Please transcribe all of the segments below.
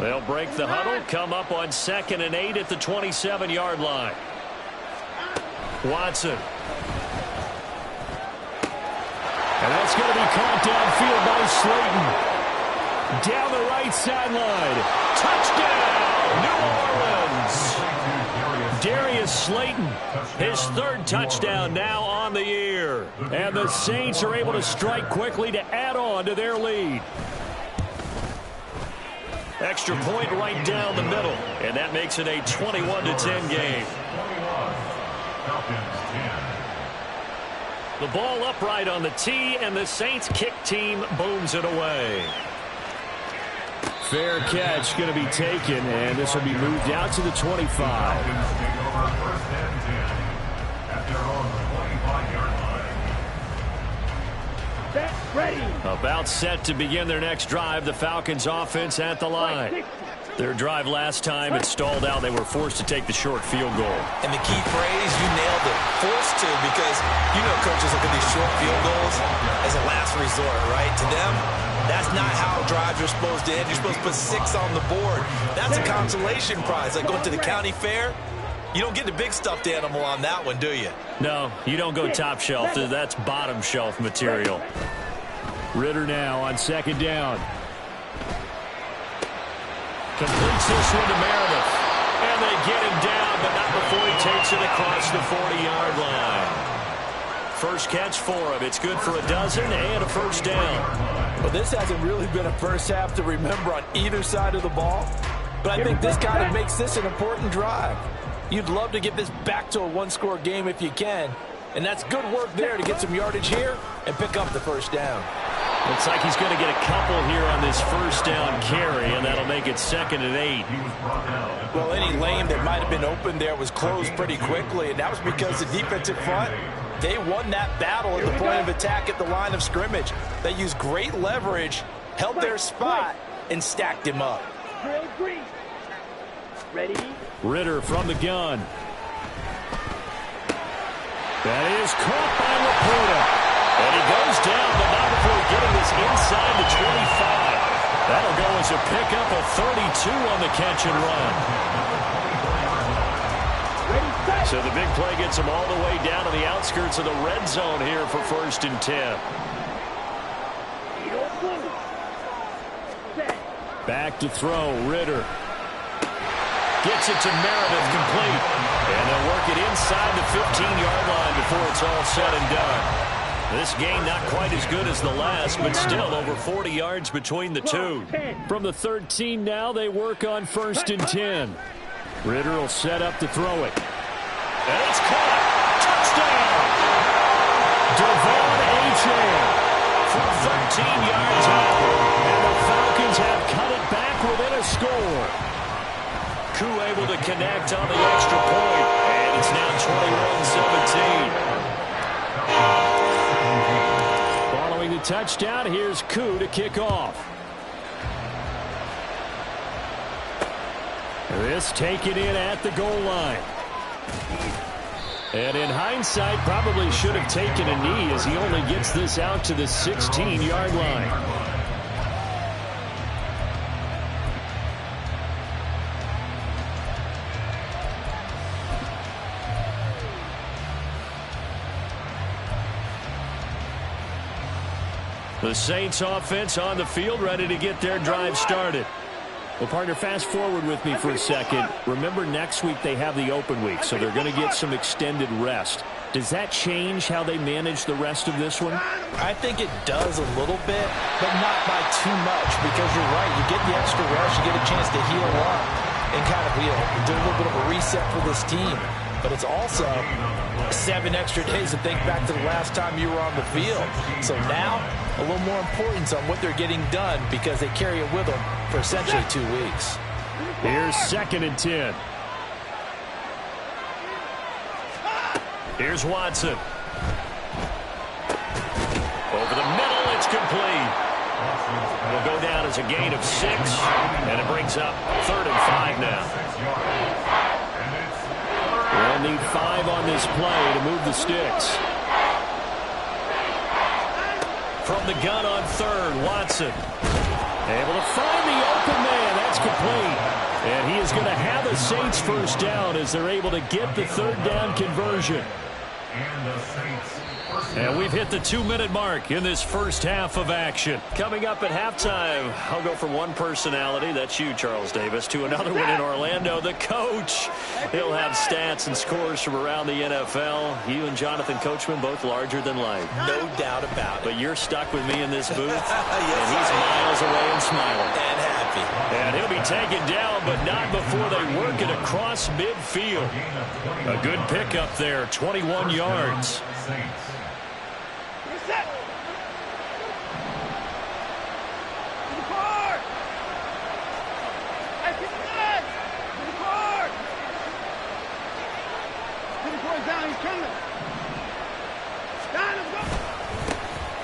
They'll break the huddle, come up on 2nd and 8 at the 27-yard line. Watson. And that's going to be caught downfield by Slayton. Down the right sideline. Touchdown, New Orleans. Darius Slayton, his 3rd touchdown now on the year. And the Saints are able to strike quickly to add on to their lead. Extra point right down the middle. And that makes it a 21-10 game. The ball upright on the tee, and the Saints kick team booms it away. Fair catch going to be taken, and this will be moved out to the 25. Ready. About set to begin their next drive. The Falcons offense at the line. Their drive last time, it stalled out. They were forced to take the short field goal. And the key phrase, you nailed it. Forced to, because you know coaches look at these short field goals as a last resort, right? To them, that's not how drives are supposed to end. You're supposed to put 6 on the board. That's a consolation prize. Like going to the county fair, you don't get the big stuffed animal on that one, do you? No, you don't go top shelf. That's bottom shelf material. Ritter now on 2nd down. Completes this one to Meredith. And they get him down, but not before he takes it across the 40-yard line. First catch for him. It's good for a dozen and a first down. Well, this hasn't really been a first half to remember on either side of the ball. But I think this kind of makes this an important drive. You'd love to get this back to a one-score game if you can. And that's good work there to get some yardage here and pick up the first down. Looks like he's going to get a couple here on this first down carry, and that'll make it 2nd and 8. Well, any lane that might have been open there was closed pretty quickly, and that was because the defensive front, they won that battle at the point of attack at the line of scrimmage. They used great leverage, held their spot, and stacked him up. Ready? Ritter from the gun. That is caught by Laporta. And he goes down, but not before getting this inside the 25. That'll go as a pickup of 32 on the catch and run. So the big play gets him all the way down to the outskirts of the red zone here for 1st and 10. Back to throw, Ritter. Gets it to Meredith, complete. And they'll work it inside the 15-yard line before it's all said and done. This game not quite as good as the last, but still over 40 yards between the two. From the 13 now, they work on 1st and 10. Ritter will set up to throw it. And it's caught. Touchdown! Devon Achane from 13 yards out. And the Falcons have cut it back within a score. Koo able to connect on the extra point. And it's now 21-17. Following the touchdown, here's Koo to kick off. This taken in at the goal line. And in hindsight, probably should have taken a knee as he only gets this out to the 16-yard line. The Saints offense on the field, ready to get their drive started. Well, partner, fast forward with me for a second. Remember, next week they have the open week, so they're going to get some extended rest. Does that change how they manage the rest of this one? I think it does a little bit, but not by too much, because you're right. You get the extra rest, you get a chance to heal up and kind of do a little bit of a reset for this team. But it's also 7 extra days to think back to the last time you were on the field. So now, a little more importance on what they're getting done because they carry it with them for essentially 2 weeks. Here's 2nd and 10. Here's Watson. Over the middle, it's complete. Will go down as a gain of 6, and it brings up 3rd and 5 now. They'll need 5 on this play to move the sticks. From the gun on 3rd, Watson. Able to find the open man. That's That's complete. And he is going to have a Saints first down as they're able to get the third down conversion. And we've hit the 2-minute mark in this first half of action. Coming up at halftime, I'll go from one personality, that's you, Charles Davis, to another one in Orlando, the coach. He'll have stats and scores from around the NFL. You and Jonathan Coachman, both larger than life. No doubt about it. But you're stuck with me in this booth, Yes, and he's miles away and smiling. And happy. And he'll be taken down, but not before they work it across midfield. A good pickup there, 21 yards.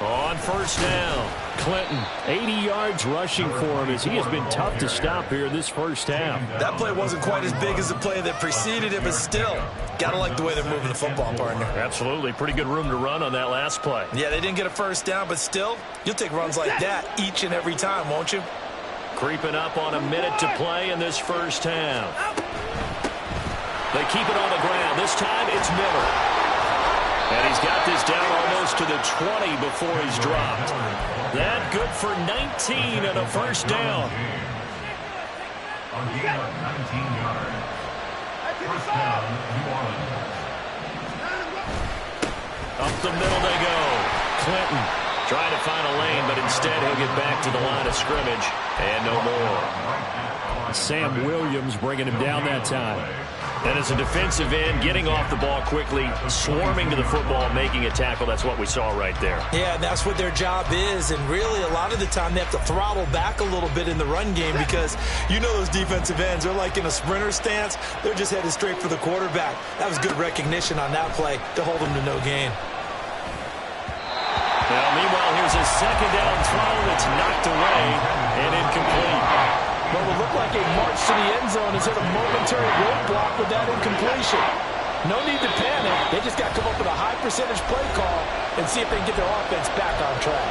On first down, Clinton, 80 yards rushing for him as he has been tough to stop here this first half. That play wasn't quite as big as the play that preceded it, but still, got to like the way they're moving the football, partner. Absolutely. Pretty good room to run on that last play. Yeah, they didn't get a first down, but still, you'll take runs like that each and every time, won't you? Creeping up on a minute to play in this first half. They keep it on the ground. This time it's Miller. And he's got this down almost to the 20 before he's dropped. That good for 19 and a first down. Up the middle they go. Clinton trying to find a lane, but instead he'll get back to the line of scrimmage. And no more. Sam Williams bringing him down that time. And as a defensive end, getting off the ball quickly, swarming to the football, making a tackle, that's what we saw right there. Yeah, that's what their job is, and really a lot of the time they have to throttle back a little bit in the run game because you know those defensive ends, they're like in a sprinter stance, they're just headed straight for the quarterback. That was good recognition on that play to hold them to no gain. Now, meanwhile, here's a second down throw that's knocked away and incomplete. Well, it looked like a march to the end zone has hit a momentary roadblock with that incompletion. No need to panic. They just got to come up with a high percentage play call and see if they can get their offense back on track.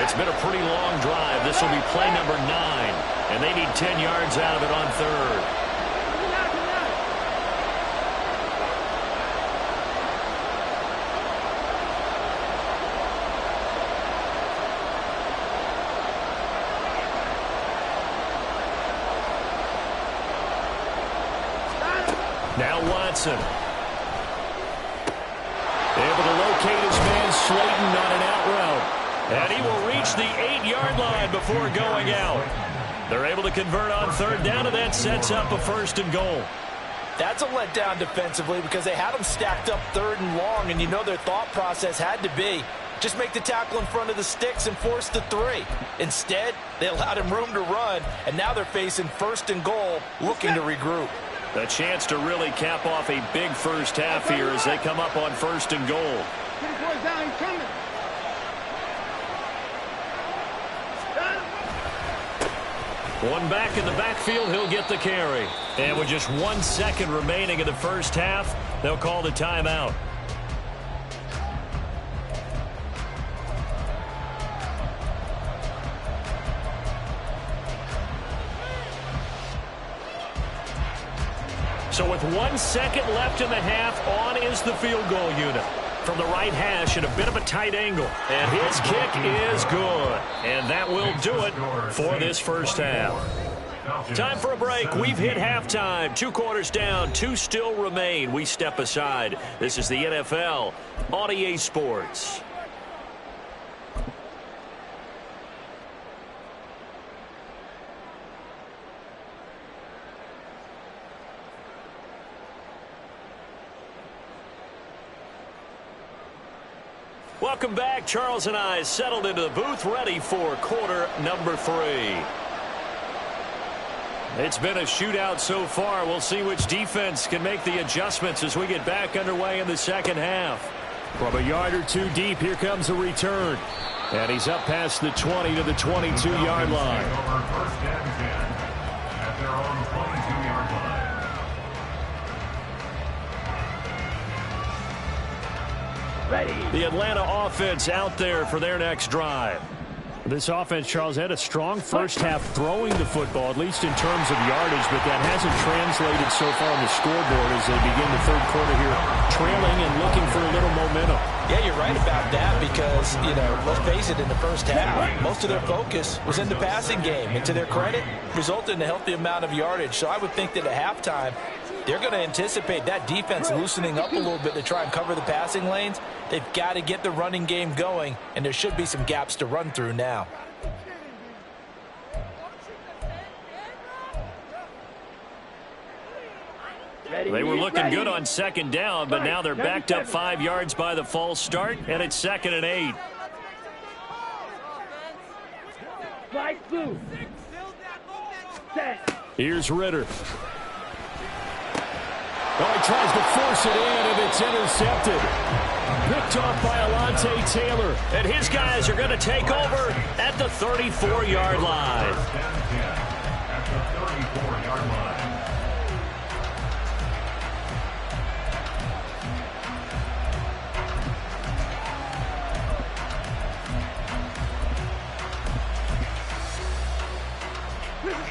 It's been a pretty long drive. This will be play number 9, and they need 10 yards out of it on third. Now Watson. Able to locate his man Slayton on an out route. And he will reach the 8-yard line before going out. They're able to convert on third down, and that sets up a first and goal. That's a letdown defensively because they had them stacked up third and long, and you know their thought process had to be just make the tackle in front of the sticks and force the 3. Instead, they allowed him room to run, and now they're facing first and goal, looking to regroup. A chance to really cap off a big first half here as they come up on first and goal. One back in the backfield, he'll get the carry. And with just 1 second remaining in the first half, they'll call the timeout. So with 1 second left in the half, on is the field goal unit. From the right hash at a bit of a tight angle. And his kick is good. And that will do it for this first half. Time for a break. We've hit halftime. 2 quarters down, 2 still remain. We step aside. This is the NFL on EA Sports. Welcome back. Charles and I settled into the booth, ready for quarter number 3. It's been a shootout so far. We'll see which defense can make the adjustments as we get back underway in the second half. From a yard or 2 deep, here comes a return. And he's up past the 20 to the 22-yard line. The Atlanta offense out there for their next drive. This offense, Charles, had a strong first half throwing the football, at least in terms of yardage, but that hasn't translated so far on the scoreboard as they begin the third quarter here, trailing and looking for a little momentum. Yeah, you're right about that because, let's face it, in the first half, most of their focus was in the passing game. And to their credit, resulted in a healthy amount of yardage. So I would think that at halftime, they're going to anticipate that defense loosening up a little bit to try and cover the passing lanes. They've got to get the running game going, and there should be some gaps to run through now. They were looking good on second down, but now they're backed up 5 yards by the false start, and it's 2nd and 8. Here's Ritter. Oh, he tries to force it in, and it's intercepted. Picked off by Alontae Taylor. And his guys are going to take over at the 34-yard line.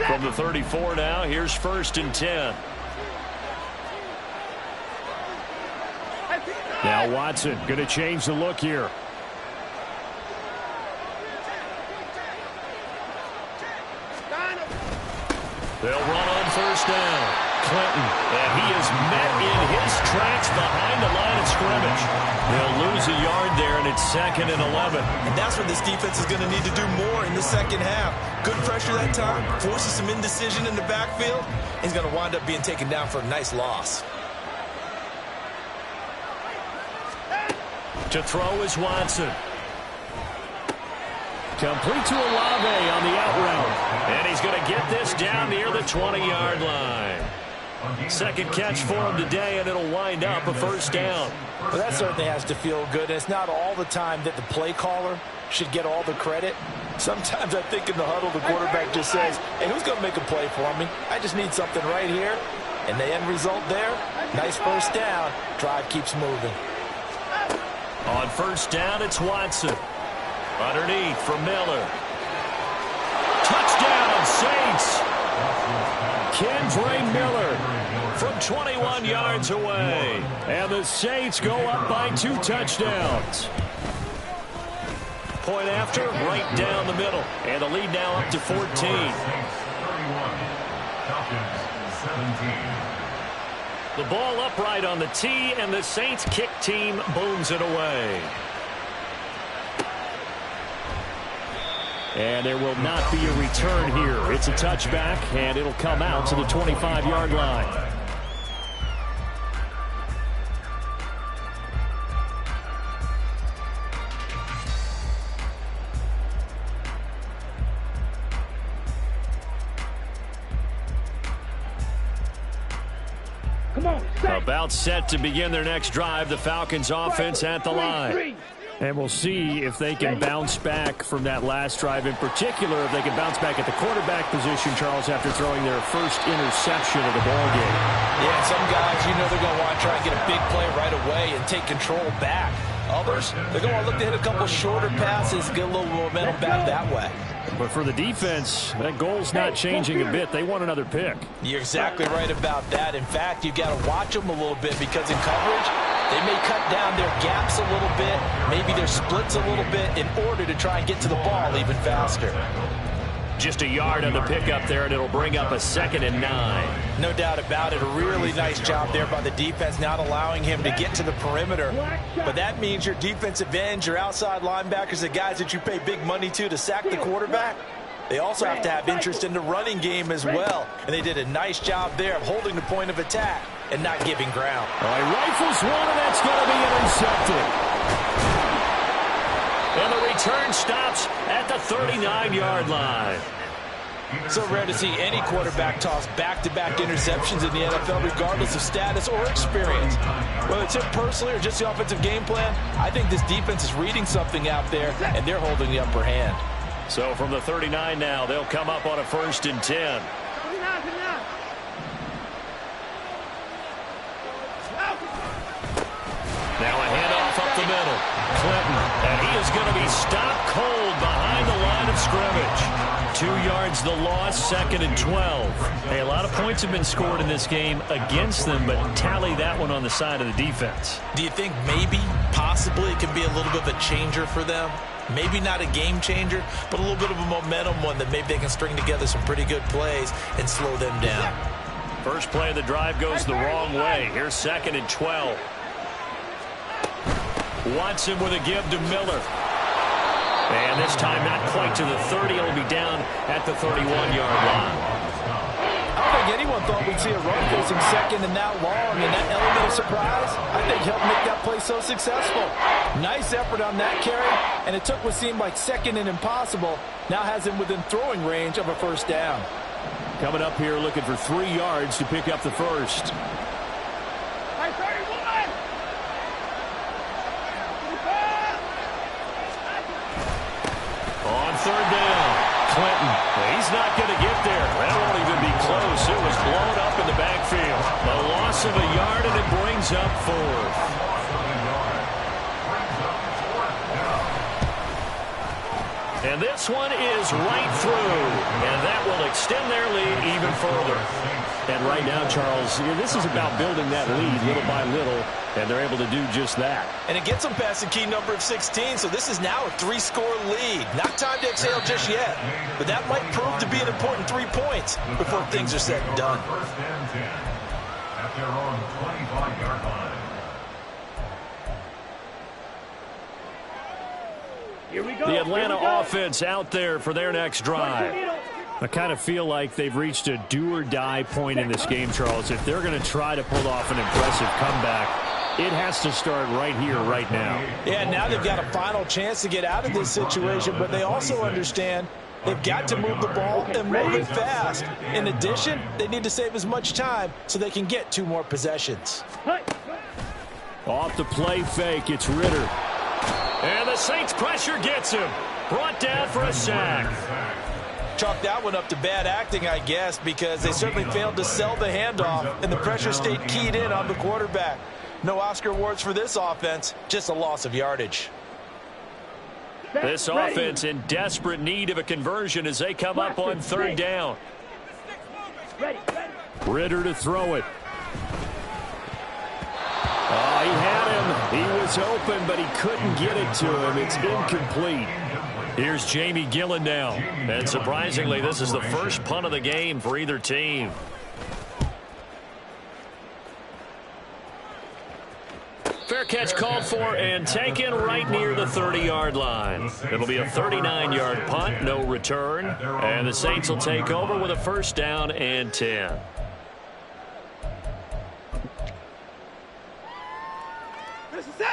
From the 34 now, here's 1st and 10. Now Watson going to change the look here. They'll run on 1st down. Clinton, and he is met in his tracks behind the line of scrimmage. They'll lose a yard there, and it's 2nd and 11. And that's what this defense is going to need to do more in the second half. Good pressure that time, forces some indecision in the backfield. He's going to wind up being taken down for a nice loss. To throw is Watson. Complete to Olave on the out route. And he's going to get this down near the 20-yard line. Second catch for him today, and it'll wind up a 1st down. Well, that certainly has to feel good. It's not all the time that the play caller should get all the credit. Sometimes I think in the huddle, the quarterback just says, hey, who's going to make a play for me? I just need something right here. And the end result there, nice 1st down. Drive keeps moving. On 1st down, it's Watson. Underneath for Miller. Touchdown, Saints! Kendre Miller from 21 yards away. And the Saints go up by 2 touchdowns. Point after, right down the middle. And the lead now up to 14. The ball upright on the tee, and the Saints kick team booms it away. And there will not be a return here. It's a touchback, and it'll come out to the 25-yard line. About set to begin their next drive. The Falcons offense at the line. And we'll see if they can bounce back from that last drive. In particular, if they can bounce back at the quarterback position, Charles, after throwing their first interception of the ballgame. Yeah, some guys, they're going to want to try and get a big play right away and take control back. Others, they're going to want to look to hit a couple shorter passes, get a little momentum back that way. But for the defense, that goal's not changing a bit. They want another pick. You're exactly right about that. In fact, you've got to watch them a little bit because in coverage, they may cut down their gaps a little bit, maybe their splits a little bit in order to try and get to the ball even faster. Just a yard on the pickup there, and it'll bring up a 2nd and 9. No doubt about it. A really nice job there by the defense, not allowing him to get to the perimeter. But that means your defensive ends, your outside linebackers, the guys that you pay big money to sack the quarterback, they also have to have interest in the running game as well. And they did a nice job there of holding the point of attack and not giving ground. All right, rifles one, and that's going to be intercepted. And the return stops at the 39-yard line. So rare to see any quarterback toss back-to-back interceptions in the NFL, regardless of status or experience. Whether it's him personally or just the offensive game plan, I think this defense is reading something out there, and they're holding the upper hand. So from the 39 now, they'll come up on a 1st and 10. Now a handoff up up the middle. Clinton, and he is going to be stopped cold behind the line of scrimmage. 2 yards the loss, 2nd and 12. Hey, a lot of points have been scored in this game against them, but tally that one on the side of the defense. Do you think maybe, possibly, it can be a little bit of a changer for them? Maybe not a game changer, but a little bit of a momentum one that maybe they can string together some pretty good plays and slow them down. First play of the drive goes the wrong way. Here's 2nd and 12. Watson with a give to Miller. And this time not quite to the 30. It'll be down at the 31-yard line. I don't think anyone thought we'd see a run facing second and that long, and that element of surprise, I think, helped make that play so successful. Nice effort on that carry, and it took what seemed like second and impossible, now has him within throwing range of a first down. Coming up here looking for 3 yards to pick up the first. On 3rd down, Clinton. He's not going to get there. That won't even be close. It was blown up in the backfield. A loss of a yard, and it brings up 4th. And this one is right through, and that will extend their lead even further. And right now, Charles, this is about building that lead little by little, and they're able to do just that. And it gets them past the key number of 16, so this is now a 3-score lead. Not time to exhale just yet, but that might prove to be an important 3 points before things are said and done. First and 10 at their own 25-yard line. The Atlanta offense out there for their next drive. I kind of feel like they've reached a do-or-die point in this game, Charles. If they're going to try to pull off an impressive comeback, it has to start right here, right now. Yeah, now they've got a final chance to get out of this situation, but they also understand they've got to move the ball and move it fast. In addition, they need to save as much time so they can get 2 more possessions. Off the play fake, it's Ritter. And the Saints pressure gets him. Brought down for a sack. Chalk that one up to bad acting, I guess, because they certainly failed to sell the handoff, and the pressure stayed keyed in on the quarterback. No Oscar awards for this offense, just a loss of yardage. This offense in desperate need of a conversion as they come up on 3rd down. Ritter to throw it. Oh, he had him. He was open, but he couldn't get it to him. It's incomplete. Here's Jamie Gillen now. And surprisingly, this is the first punt of the game for either team. Fair catch called for and taken right near the 30-yard line. It'll be a 39-yard punt, no return. And the Saints will take over with a 1st down and 10.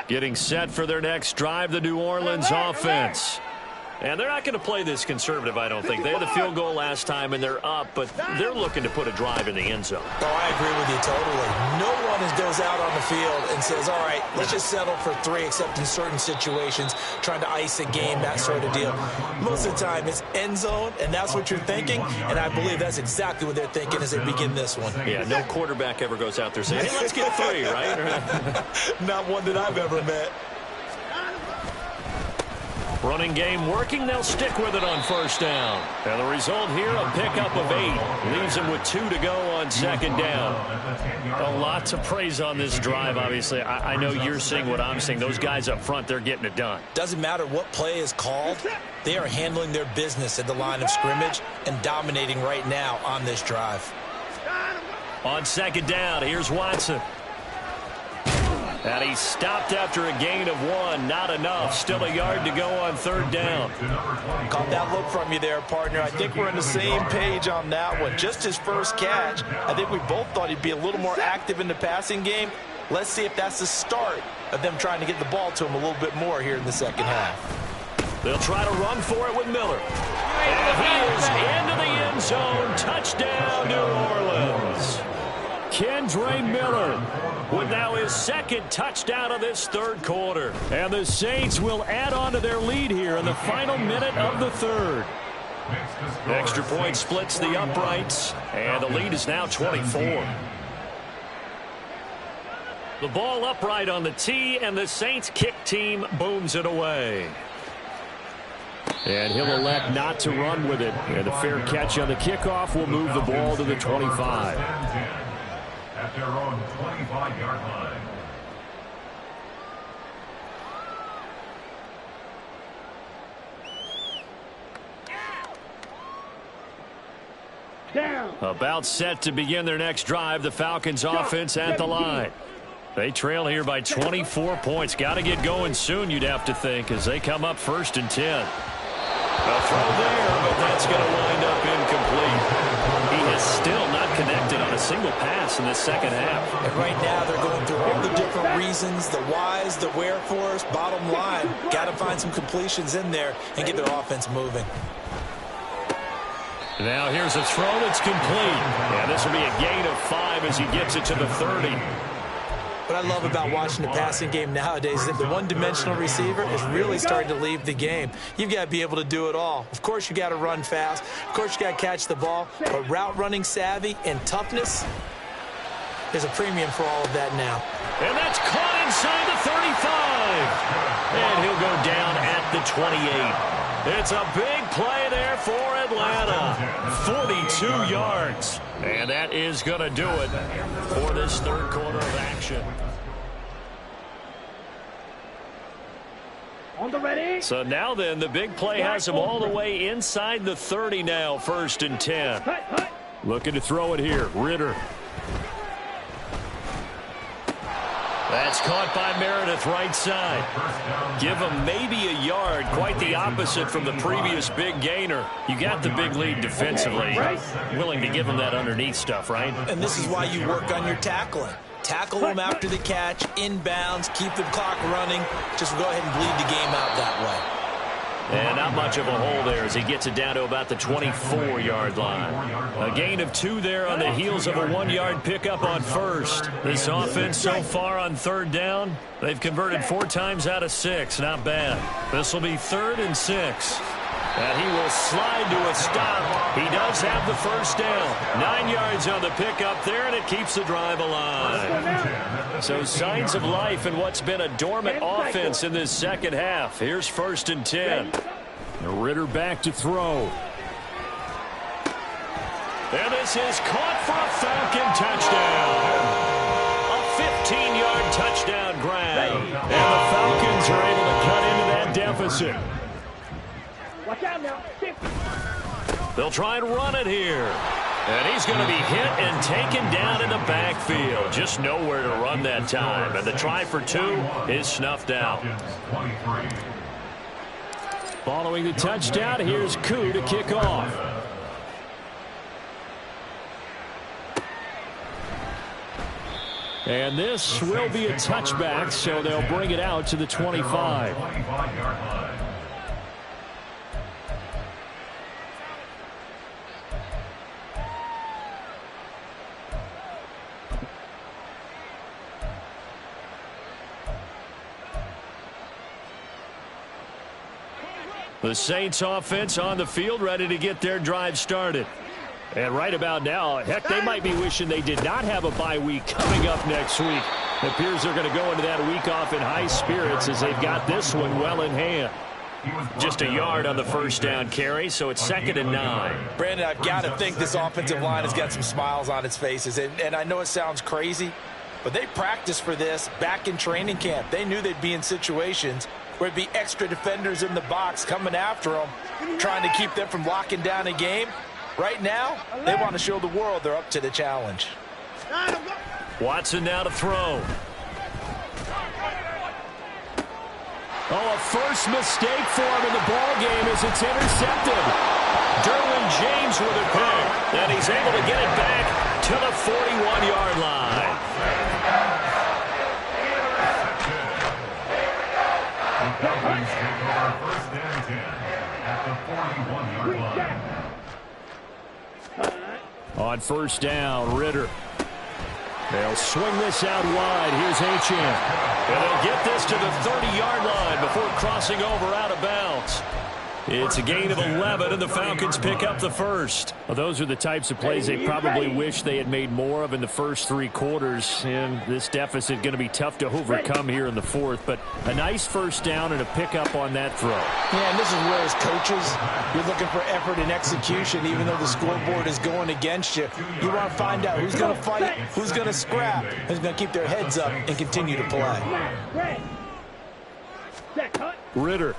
Getting set for their next drive, the New Orleans offense. And they're not going to play this conservative, I don't think. They had the field goal last time, and they're up, but they're looking to put a drive in the end zone. Oh, I agree with you totally. No one goes out on the field and says, all right, let's just settle for 3, except in certain situations, trying to ice a game, that sort of deal. Most of the time, it's end zone, and that's what you're thinking, and I believe that's exactly what they're thinking as they begin this one. Yeah, no quarterback ever goes out there saying, hey, let's get 3, right? Not one that I've ever met. Running game working. They'll stick with it on 1st down. And the result here, a pickup of 8. Leaves them with 2 to go on 2nd down. A lot to praise on this drive, obviously. I know you're seeing what I'm seeing. Those guys up front, they're getting it done. Doesn't matter what play is called. They are handling their business at the line of scrimmage and dominating right now on this drive. On 2nd down, here's Watson. And he stopped after a gain of 1. Not enough. Still a yard to go on 3rd down. Caught that look from you there, partner. I think we're on the same page on that one. Just his first catch. I think we both thought he'd be a little more active in the passing game. Let's see if that's the start of them trying to get the ball to him a little bit more here in the 2nd half. They'll try to run for it with Miller. And he is into the end zone. Touchdown, New Orleans. Kendre Miller with now his 2nd touchdown of this 3rd quarter. And the Saints will add on to their lead here in the final minute of the 3rd. Extra point splits the uprights, and the lead is now 24. The ball upright on the tee, and the Saints kick team booms it away. And he'll elect not to run with it. And a fair catch on the kickoff will move the ball to the 25. At their own 25-yard line. About set to begin their next drive, the Falcons offense at the line. They trail here by 24 points. Got to get going soon, you'd have to think, as they come up 1st and 10. A throw there, but that's going to wind up incomplete. He has still not connected on a single pass in the second half. And right now they're going through all the different reasons, the whys, the wherefores. Bottom line, got to find some completions in there and get their offense moving. Now here's a throw that's complete. And this will be a gain of 5 as he gets it to the 30. What I love about watching the passing game nowadays is that the one-dimensional receiver is really starting to leave the game. You've got to be able to do it all. Of course, you got to run fast. Of course, you got to catch the ball. But route running savvy and toughness, there's a premium for all of that now. And that's caught inside the 35. And he'll go down at the 28. It's a big play there for Atlanta. 42 yards. And that is going to do it for this third quarter of action. On the ready. So now then, the big play has him all the way inside the 30 now, 1st and 10. Looking to throw it here, Ritter. That's caught by Meredith, right side. Give him maybe a yard, quite the opposite from the previous big gainer. You got the big lead defensively. Willing to give him that underneath stuff, right? And this is why you work on your tackling. Tackle them after the catch, inbounds, keep the clock running. Just go ahead and bleed the game out that way. And not much of a hole there as he gets it down to about the 24-yard line. A gain of 2 there on the heels of a 1-yard pickup on 1st. This offense so far on 3rd down, they've converted 4 times out of 6. Not bad. This will be 3rd and 6. And he will slide to a stop. He does have the 1st down. 9 yards on the pickup there, and it keeps the drive alive. So signs of life in what's been a dormant offense in this second half. Here's 1st and 10. Ritter back to throw. And this is caught for a Falcon touchdown. A 15-yard touchdown grab. And the Falcons are able to cut into that deficit. Watch out now. They'll try and run it here. And he's going to be hit and taken down in the backfield. Just nowhere to run that time. And the try for 2 is snuffed out. Following the touchdown, here's Koo to kick off. And this will be a touchback, so they'll bring it out to the 25. The Saints offense on the field, ready to get their drive started. And right about now, heck, they might be wishing they did not have a bye week coming up next week. It appears they're going to go into that week off in high spirits as they've got this one well in hand. Just a yard on the 1st down carry, so it's 2nd and 9. Brandon, I've got to think this offensive line has got some smiles on its faces. And I know it sounds crazy, but they practiced for this back in training camp. They knew they'd be in situations where it'd be extra defenders in the box coming after them, trying to keep them from locking down a game. Right now, they want to show the world they're up to the challenge. Watson now to throw. Oh, a first mistake for him in the ball game as it's intercepted. Derwin James with a pick, and he's able to get it back to the 41-yard line. Falcons take over 1st and 10 at the 41-yard line. On 1st down, Ritter. They'll swing this out wide. Here's Achane. And they'll get this to the 30-yard line before crossing over out of bounds. It's a gain of 11, and the Falcons pick up the first. Well, those are the types of plays they probably wish they had made more of in the first 3 quarters. And this deficit going to be tough to overcome here in the fourth. But a nice first down and a pickup on that throw. Yeah, and this is where, as coaches, you're looking for effort and execution, even though the scoreboard is going against you. You want to find out who's going to fight, who's going to scrap, who's going to keep their heads up and continue to play. Ritter.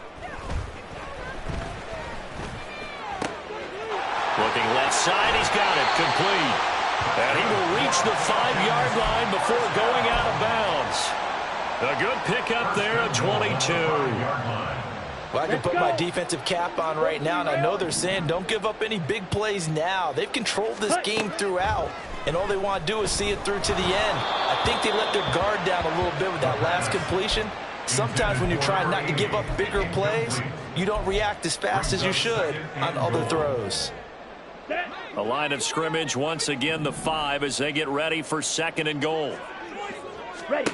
Looking left side, he's got it, complete. And he will reach the 5-yard line before going out of bounds. A good pickup there at 22. Well, I can put my defensive cap on right now, and I know they're saying don't give up any big plays now. They've controlled this game throughout, and all they want to do is see it through to the end. I think they let their guard down a little bit with that last completion. Sometimes when you're trying not to give up bigger plays, you don't react as fast as you should on other throws. A line of scrimmage, once again the 5 as they get ready for 2nd and goal. Ready.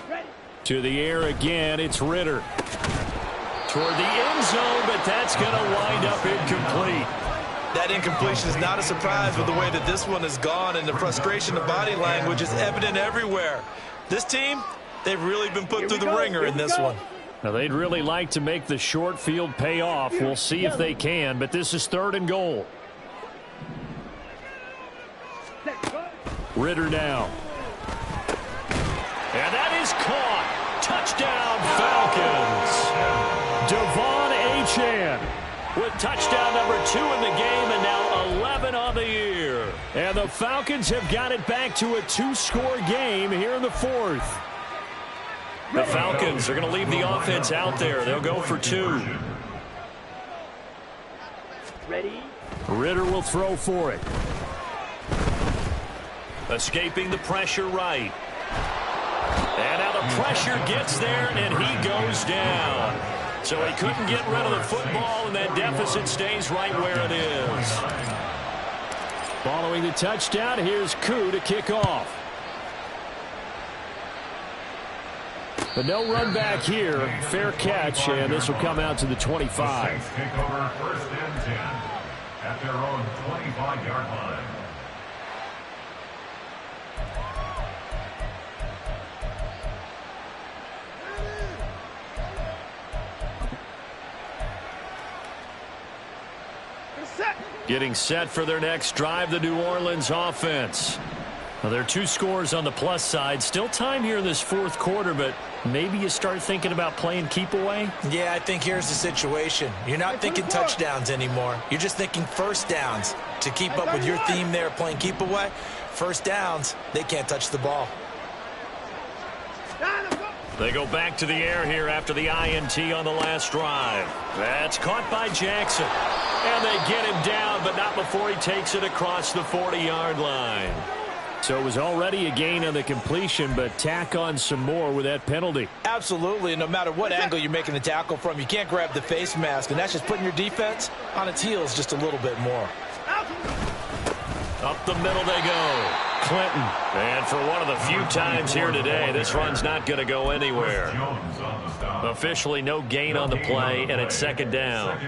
To the air again, it's Ritter. Toward the end zone, but that's going to wind up incomplete. That incompletion is not a surprise with the way that this one has gone, and the frustration of body language is evident everywhere. This team, they've really been put through the ringer in this one. Now, they'd really like to make the short field pay off. We'll see if they can, but this is 3rd and goal. Ritter now. And that is caught. Touchdown, Falcons. Devon Achane with touchdown number 2 in the game, and now 11 on the year. And the Falcons have got it back to a 2-score game here in the 4th. The Falcons are going to leave the offense out there. They'll go for 2. Ready. Ritter will throw for it. Escaping the pressure right. And now the pressure gets there, and he goes down. So he couldn't get rid of the football, and that deficit stays right where it is. Following the touchdown, here's Koo to kick off. But no run back here. Fair catch, and this will come out to the 25. Take over 1st and 10 at their own 25-yard line. Getting set for their next drive, the New Orleans offense. Well, there are 2 scores on the plus side. Still time here in this 4th quarter, but maybe you start thinking about playing keep away? Yeah, I think here's the situation. You're not thinking touchdowns anymore. You're just thinking first downs. To keep up with your theme there, playing keep away, first downs, they can't touch the ball. They go back to the air here after the INT on the last drive. That's caught by Jackson. And they get him down, but not before he takes it across the 40-yard line. So it was already a gain on the completion, but tack on some more with that penalty. Absolutely, and no matter what angle you're making the tackle from, you can't grab the face mask, and that's just putting your defense on its heels just a little bit more. Up the middle they go. Clinton. And for one of the few times here today, this run's not going to go anywhere. Officially no gain on the play, and it's 2nd down.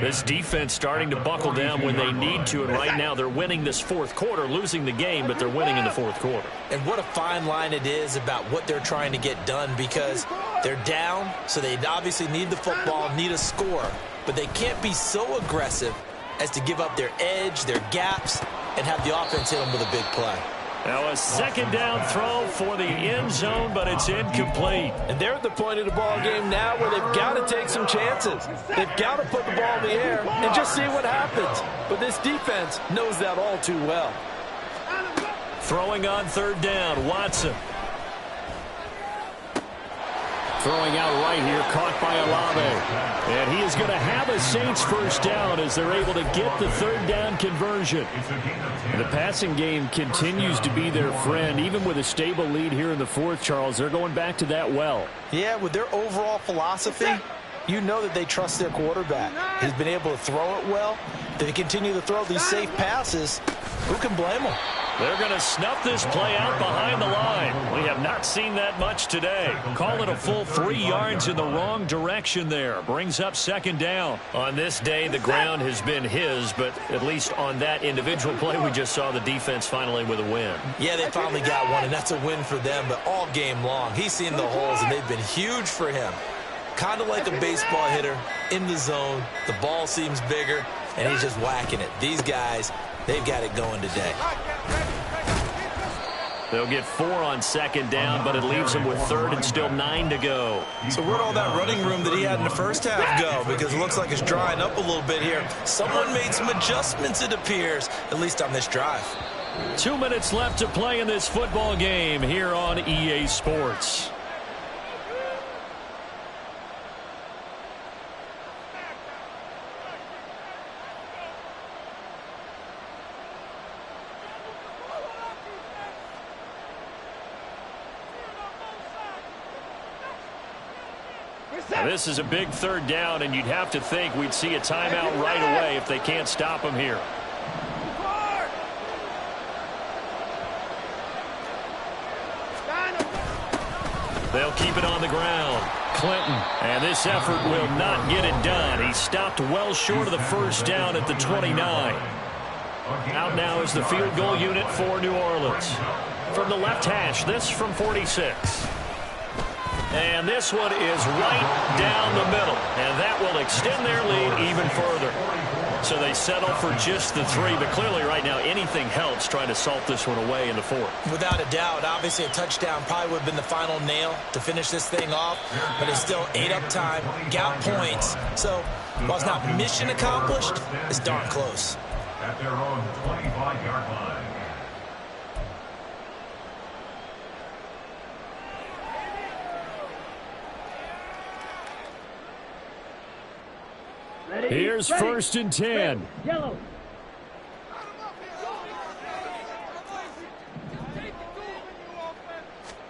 This defense starting to buckle down when they need to, and right now they're winning this 4th quarter, losing the game, but they're winning in the 4th quarter. And what a fine line it is about what they're trying to get done, because they're down, so they obviously need the football, need a score, but they can't be so aggressive as to give up their edge, their gaps, and have the offense hit them with a big play. Now a 2nd down throw for the end zone, but it's incomplete. And they're at the point of the ball game now where they've got to take some chances. They've got to put the ball in the air and just see what happens. But this defense knows that all too well. Throwing on 3rd down, Watson. Throwing out right here, caught by Olave. And he is going to have a Saints first down as they're able to get the 3rd down conversion. The passing game continues to be their friend. Even with a stable lead here in the 4th, Charles, they're going back to that well. Yeah, with their overall philosophy, you know that they trust their quarterback. He's been able to throw it well. They continue to throw these safe passes. Who can blame them? They're going to snuff this play out behind the line. We have not seen that much today. Call it a full 3 yards in the wrong direction there. Brings up second down. On this day, the ground has been his, but at least on that individual play, we just saw the defense finally with a win. Yeah, they finally got one, and that's a win for them, but all game long, he's seen the holes, and they've been huge for him. Kind of like a baseball hitter in the zone. The ball seems bigger, and he's just whacking it. These guys, they've got it going today. They'll get 4 on second down, but it leaves them with third and still 9 to go. So where'd all that running room that he had in the first half go? Because it looks like it's drying up a little bit here. Someone made some adjustments, it appears, at least on this drive. 2 minutes left to play in this football game here on EA Sports. This is a big third down, and you'd have to think we'd see a timeout right away if they can't stop him here. They'll keep it on the ground. Clinton, and this effort will not get it done. He stopped well short of the first down at the 29. Out now is the field goal unit for New Orleans. From the left hash, this from 46. And this one is right down the middle. And that will extend their lead even further. So they settle for just the 3. But clearly right now anything helps trying to salt this one away in the 4th. Without a doubt, obviously a touchdown probably would have been the final nail to finish this thing off. But it's still 8 up time, got points. So while it's not mission accomplished, it's darn close. At their own 25-yard line. Here's first and 10. Yellow.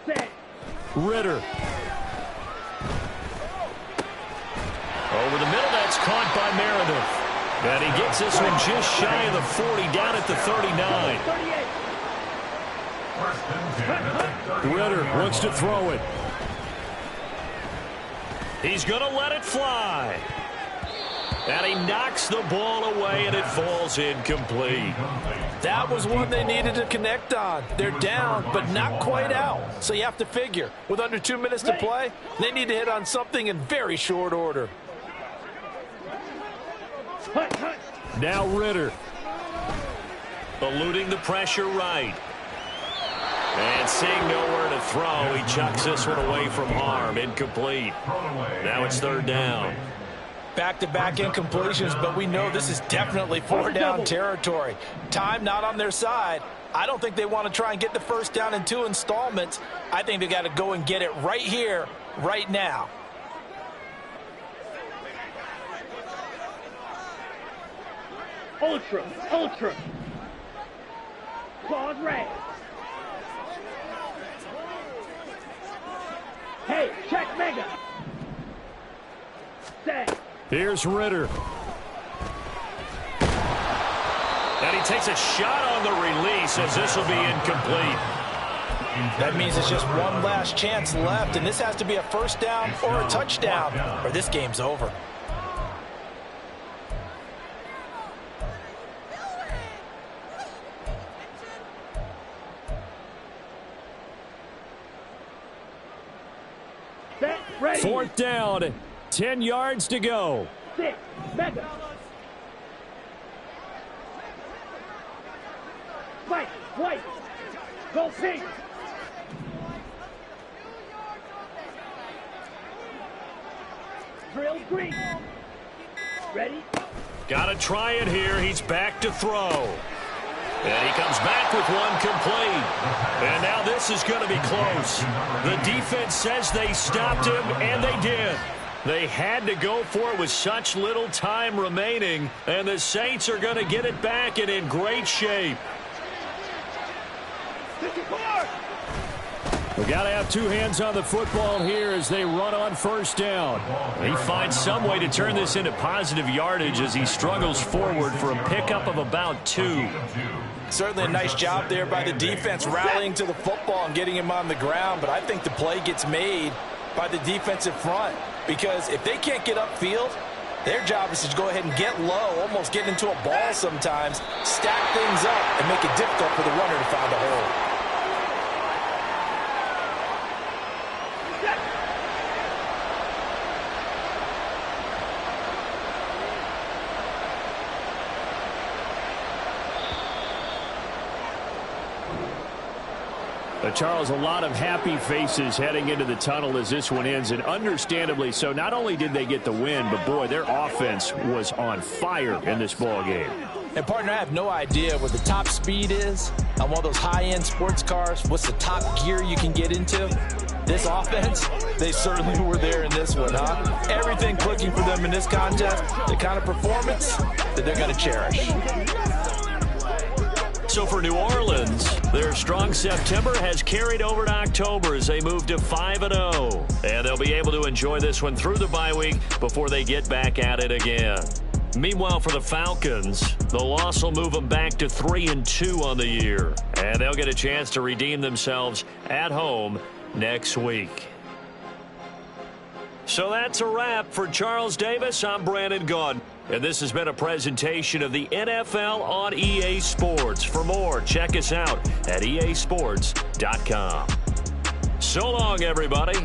Set. Ritter. Over the middle, that's caught by Meredith. And he gets this one just shy of the 40, down at the 39. 38. Ritter looks to throw it. He's going to let it fly. And he knocks the ball away, and it falls incomplete. That was one they needed to connect on. They're down, but not quite out. So you have to figure, with under 2 minutes to play, they need to hit on something in very short order. Now Ritter. Eluding the pressure right. And seeing nowhere to throw, he chucks this one away from harm. Incomplete. Now it's third down. Back-to-back incompletions, but we know this is definitely 4-down territory. Time not on their side. I don't think they want to try and get the first down in 2 installments. I think they got to go and get it right here, right now. Ultra. Claws red. Hey, check mega. Set. Here's Ritter. And he takes a shot on the release as this will be incomplete. That means it's just one last chance left, and this has to be a first down or a touchdown, or this game's over. Set. Ready. 4th down. 10 yards to go. 6. Mega. Spike. White. Go pink. Drill green. Ready. Got to try it here. He's back to throw. And he comes back with one complete. And now this is going to be close. The defense says they stopped him, and they did. They had to go for it with such little time remaining, and the Saints are going to get it back and in great shape. The Got to have two hands on the football here as they run on first down. He finds some way to turn this into positive yardage as he struggles forward for a pickup of about 2. Certainly a nice job there by the defense rallying to the football and getting him on the ground, but I think the play gets made by the defensive front because if they can't get upfield, their job is to go ahead and get low, almost get into a ball sometimes, stack things up, and make it difficult for the runner to find a hole. Charles, a lot of happy faces heading into the tunnel as this one ends, and understandably so. Not only did they get the win, but, boy, their offense was on fire in this ball game. And, partner, I have no idea what the top speed is on one of those high-end sports cars. What's the top gear you can get into? This offense, they certainly were there in this one, huh? Everything clicking for them in this contest, the kind of performance that they're going to cherish. So for New Orleans, their strong September has carried over to October as they move to 5-0. And they'll be able to enjoy this one through the bye week before they get back at it again. Meanwhile, for the Falcons, the loss will move them back to 3-2 on the year. And they'll get a chance to redeem themselves at home next week. So that's a wrap for Charles Davis. I'm Brandon Gaudin. And this has been a presentation of the NFL on EA Sports. For more, check us out at easports.com. So long, everybody.